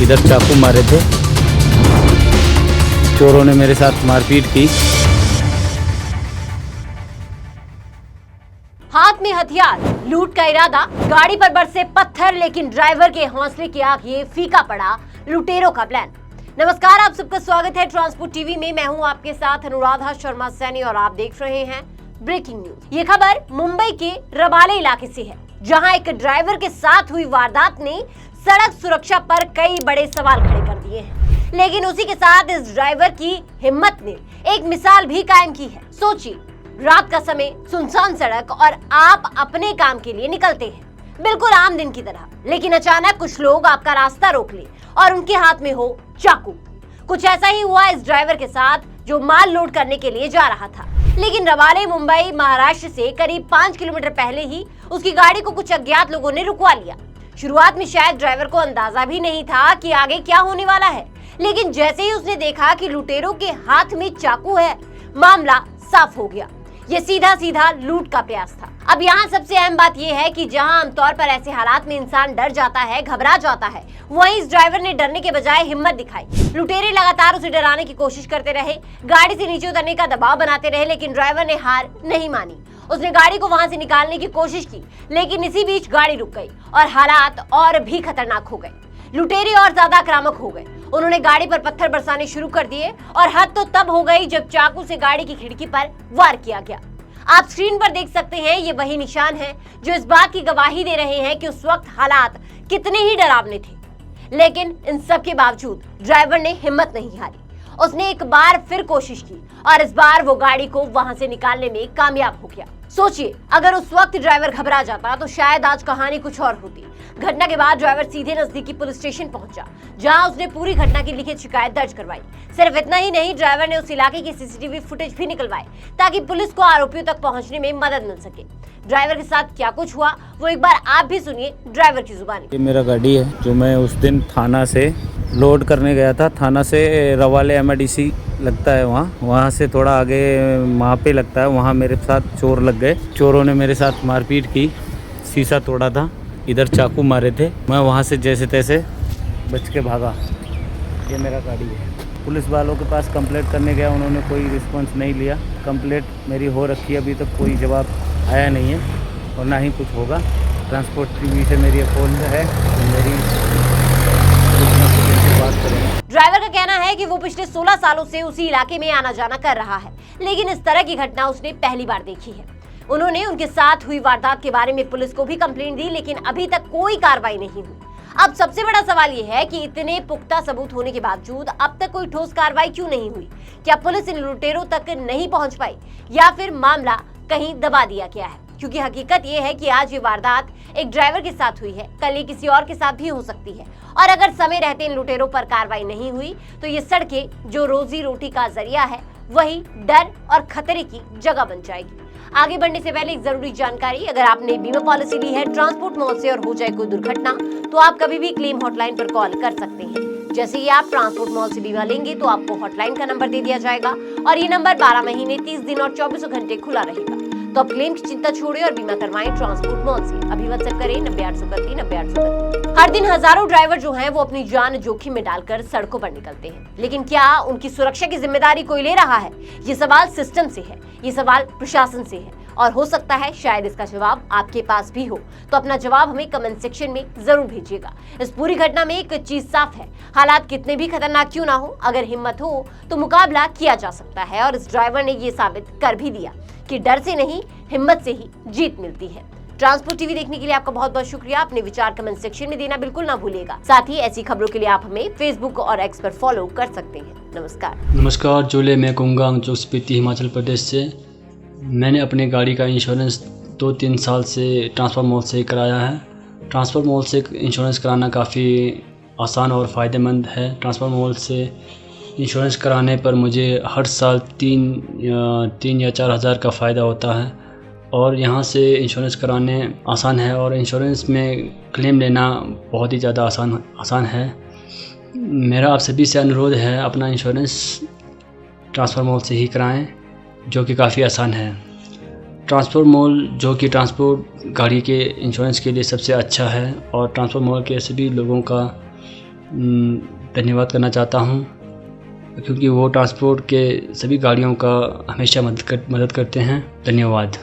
इधर चाकू मारे थे, चोरों ने मेरे साथ मारपीट की। हाथ में हथियार, लूट का इरादा, गाड़ी पर बरसे पत्थर, लेकिन ड्राइवर के हौसले की आगे फीका पड़ा लुटेरों का प्लान। नमस्कार, आप सबका स्वागत है ट्रांसपोर्ट टीवी में। मैं हूं आपके साथ अनुराधा शर्मा सैनी और आप देख रहे हैं ब्रेकिंग न्यूज। ये खबर मुंबई के रबाले इलाके से है, जहां एक ड्राइवर के साथ हुई वारदात ने सड़क सुरक्षा पर कई बड़े सवाल खड़े कर दिए हैं। लेकिन उसी के साथ इस ड्राइवर की हिम्मत ने एक मिसाल भी कायम की है। सोचिए, रात का समय, सुनसान सड़क और आप अपने काम के लिए निकलते हैं, बिल्कुल आम दिन की तरह। लेकिन अचानक कुछ लोग आपका रास्ता रोक ले और उनके हाथ में हो चाकू। कुछ ऐसा ही हुआ इस ड्राइवर के साथ, जो माल लोड करने के लिए जा रहा था। लेकिन रबाले मुंबई महाराष्ट्र से करीब 5 किलोमीटर पहले ही उसकी गाड़ी को कुछ अज्ञात लोगों ने रुकवा लिया। शुरुआत में शायद ड्राइवर को अंदाजा भी नहीं था कि आगे क्या होने वाला है, लेकिन जैसे ही उसने देखा कि लुटेरों के हाथ में चाकू है, मामला साफ हो गया। ये सीधा लूट का प्रयास था। अब यहाँ सबसे अहम बात यह है कि जहाँ आमतौर पर ऐसे हालात में इंसान डर जाता है, घबरा जाता है, वहीं इस ड्राइवर ने डरने के बजाय हिम्मत दिखाई। लुटेरे लगातार उसे डराने की कोशिश करते रहे, गाड़ी से नीचे उतरने का दबाव बनाते रहे, लेकिन ड्राइवर ने हार नहीं मानी। उसने गाड़ी को वहां से निकालने की कोशिश की, लेकिन इसी बीच गाड़ी रुक गई और हालात और भी खतरनाक हो गए। लुटेरे और ज्यादा आक्रामक हो गए। उन्होंने गाड़ी पर पत्थर बरसाने शुरू कर दिए और हद तो तब हो गई जब चाकू से गाड़ी की खिड़की पर वार किया गया। आप स्क्रीन पर देख सकते हैं, ये वही निशान है जो इस बात की गवाही दे रहे हैं कि उस वक्त हालात कितने ही डरावने थे। लेकिन इन सब के बावजूद ड्राइवर ने हिम्मत नहीं हारी। उसने एक बार फिर कोशिश की और इस बार वो गाड़ी को वहां से निकालने में कामयाब हो गया। सोचिए, अगर उस वक्त ड्राइवर घबरा जाता तो शायद आज कहानी कुछ और होती। घटना के बाद ड्राइवर सीधे नजदीकी पुलिस स्टेशन पहुंचा, जहां उसने पूरी घटना की लिखित शिकायत दर्ज करवाई। सिर्फ इतना ही नहीं, ड्राइवर ने उस इलाके की सीसीटीवी फुटेज भी निकलवाए, ताकि पुलिस को आरोपियों तक पहुंचने में मदद मिल सके। ड्राइवर के साथ क्या कुछ हुआ, वो एक बार आप भी सुनिए ड्राइवर की जुबानी। ये मेरा गाड़ी है, जो मैं उस दिन थाना से लोड करने गया था। थाना से रवाले MIDC लगता है, वहाँ से थोड़ा आगे वहाँ पे लगता है। वहाँ मेरे साथ चोर लग गए। चोरों ने मेरे साथ मारपीट की, शीशा तोड़ा था, इधर चाकू मारे थे। मैं वहाँ से जैसे तैसे बच के भागा। ये मेरा गाड़ी है। पुलिस वालों के पास कंप्लेंट करने गया, उन्होंने कोई रिस्पॉन्स नहीं लिया। कंप्लेंट मेरी हो रखी है, अभी तक कोई जवाब आया नहीं है और ना ही कुछ होगा। ट्रांसपोर्ट टीवी से मेरी फोन है, मेरी बात करेंगे। ड्राइवर का कहना है कि वो पिछले 16 सालों से उसी इलाके में आना जाना कर रहा है, लेकिन इस तरह की घटना उसने पहली बार देखी है। उन्होंने उनके साथ हुई वारदात के बारे में पुलिस को भी कंप्लेंट दी, लेकिन अभी तक कोई कार्रवाई नहीं हुई। अब सबसे बड़ा सवाल ये है कि इतने पुख्ता सबूत होने के बावजूद अब तक कोई ठोस कार्रवाई क्यों नहीं हुई? क्या पुलिस इन लुटेरों तक नहीं पहुंच पाई, या फिर मामला कहीं दबा दिया गया है? क्योंकि हकीकत ये है कि आज ये वारदात एक ड्राइवर के साथ हुई है, कल ये किसी और के साथ भी हो सकती है। और अगर समय रहते इन लुटेरों पर कार्रवाई नहीं हुई तो ये सड़कें, जो रोजी रोटी का जरिया है, वही डर और खतरे की जगह बन जाएगी। आगे बढ़ने से पहले एक जरूरी जानकारी, अगर आपने बीमा पॉलिसी ली है ट्रांसपोर्ट मॉल से और हो जाए कोई दुर्घटना, तो आप कभी भी क्लेम हॉटलाइन पर कॉल कर सकते हैं। जैसे ही आप ट्रांसपोर्ट मॉल से बीमा लेंगे तो आपको हॉटलाइन का नंबर दे दिया जाएगा और ये नंबर 12 महीने 30 दिन और 24 घंटे खुला रहेगा। तो अब क्लेम की चिंता छोड़े और बीमा करवाएं ट्रांसपोर्ट मॉल से। अभी व्हाट्सएप करें 9831 9831। हर दिन हजारों ड्राइवर जो हैं वो अपनी जान जोखिम में डालकर सड़कों पर निकलते हैं, लेकिन क्या उनकी सुरक्षा की जिम्मेदारी कोई ले रहा है? ये सवाल सिस्टम से है, ये सवाल प्रशासन से है, और हो सकता है शायद इसका जवाब आपके पास भी हो। तो अपना जवाब हमें कमेंट सेक्शन में जरूर भेजिएगा। इस पूरी घटना में एक चीज साफ है, हालात कितने भी खतरनाक क्यों ना हो, अगर हिम्मत हो तो मुकाबला किया जा सकता है। और इस ड्राइवर ने ये साबित कर भी दिया कि डर से नहीं, हिम्मत से ही जीत मिलती है। ट्रांसपोर्ट टीवी देखने के लिए आपका बहुत बहुत शुक्रिया। अपने विचार कमेंट सेक्शन में देना बिल्कुल ना भूलिएगा। साथ ही ऐसी खबरों के लिए आप हमें फेसबुक और एक्स पर फॉलो कर सकते हैं। नमस्कार। जोले मैं कुंगांग जो स्पीति हिमाचल प्रदेश से। मैंने अपनी गाड़ी का इंश्योरेंस 2-3 साल से ट्रांसपोर्ट मॉल से कराया है। ट्रांसपोर्ट मॉल से इंश्योरेंस कराना काफ़ी आसान और फ़ायदेमंद है। ट्रांसपोर्ट मॉल से इंश्योरेंस कराने पर मुझे हर साल 3 या 4 हज़ार का फ़ायदा होता है और यहाँ से इंश्योरेंस कराने आसान है और इंश्योरेंस में क्लेम लेना बहुत ही ज़्यादा आसान है। मेरा आप सभी से अनुरोध है, अपना इंश्योरेंस ट्रांसपोर्ट मॉल से ही कराएं, जो कि काफ़ी आसान है। ट्रांसपोर्ट मॉल जो कि ट्रांसपोर्ट गाड़ी के इंश्योरेंस के लिए सबसे अच्छा है और ट्रांसपोर्ट मॉल के सभी लोगों का धन्यवाद करना चाहता हूँ, क्योंकि वो ट्रांसपोर्ट के सभी गाड़ियों का हमेशा मदद करते हैं। धन्यवाद।